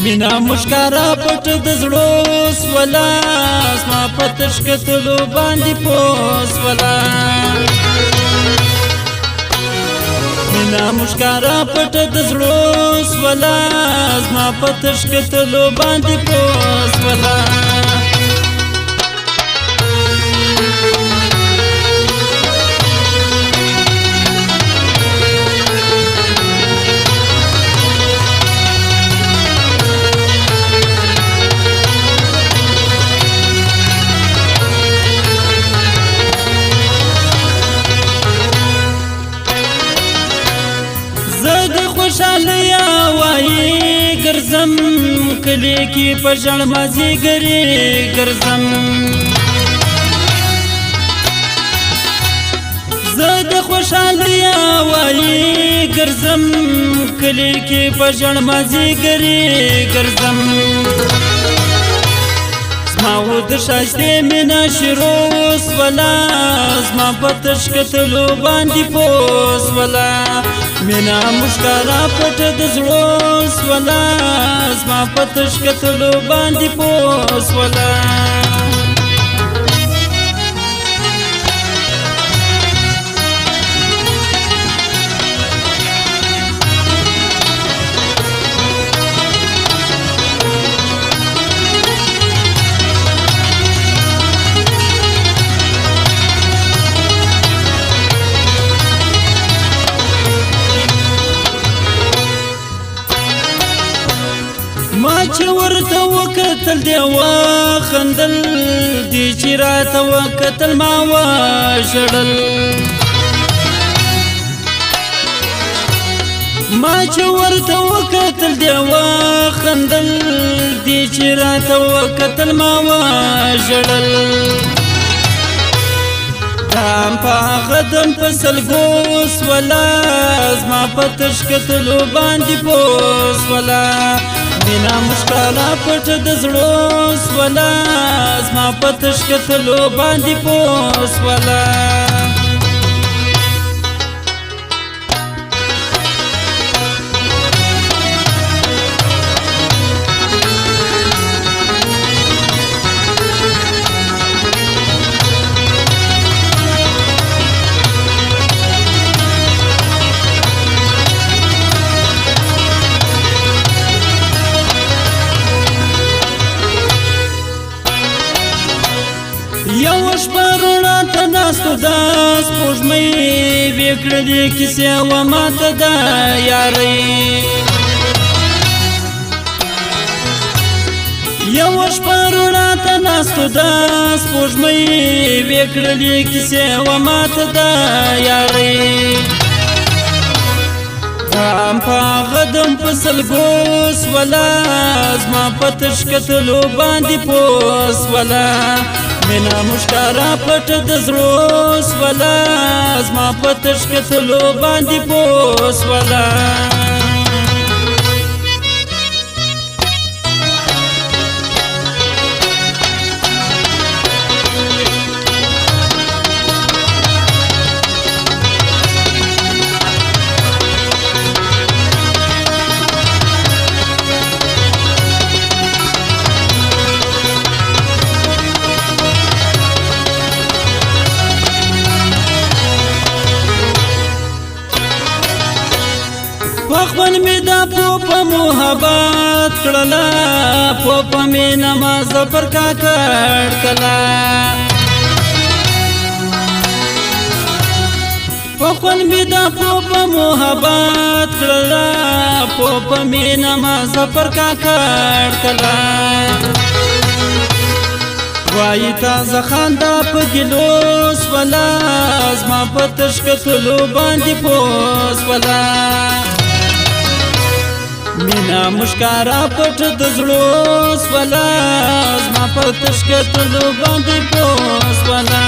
مینا مشکارا پټ د زړو سولا زما په تش کتلو باندې پوس ولا مینا مشکارا پټ د زړو سولا زما په تش کتلو باندې پوس ولا خوشالیا وای ګرځم کلی کې په ژړ مازی ګری ګرځم زه د خوشالیا وای ګرځم کلی کې په ژړ مازی ګری ګرځم زما و د شایسته مینا شروس ولا زما په تش کتلو باندې پوس ولا مینا مشکارا پټ د زړو سولا زما په تش کتلو باندې پوس ولا ما چې ورته وکتل دی وخندل دی چې راته وکتل ما وژړل ما چې ورته وکتل دی وخندل دی چې راته وکتل ما وژړل دام په غدم په سلګوس ولا زما په تش کتلو باندې پوس ولا مینا مشکالا پټ د زړو سولا زما په تش کتلو باندې پوس ولا یو شپه روڼا ته ناستو دا سپوږمۍ وې کړلې کیسې وه ماته د یارۍ یو شپه روڼا ته ناستو دا سپوږمۍ وې کړلې کیسې وه ماته د یارۍ دام په غدم په سلګوس ولا زما په تش کتلو باندې پوس ولا مینا مشکارا پټ د زړو سولا زما په تش کتلو باندې پوس ولا وخون می دا پوپا محبت کړلا پوپا می نماز پر کا کړلا وخون می دا پوپا محبت کړلا پوپا می نماز پر کا کړلا وای تازه خندا په ګلوس ولا زما په تش کتلو باندې پوس ولا مینا مشکارا پټ د زړو سولا زما په تش کتلو باندې پوس ولا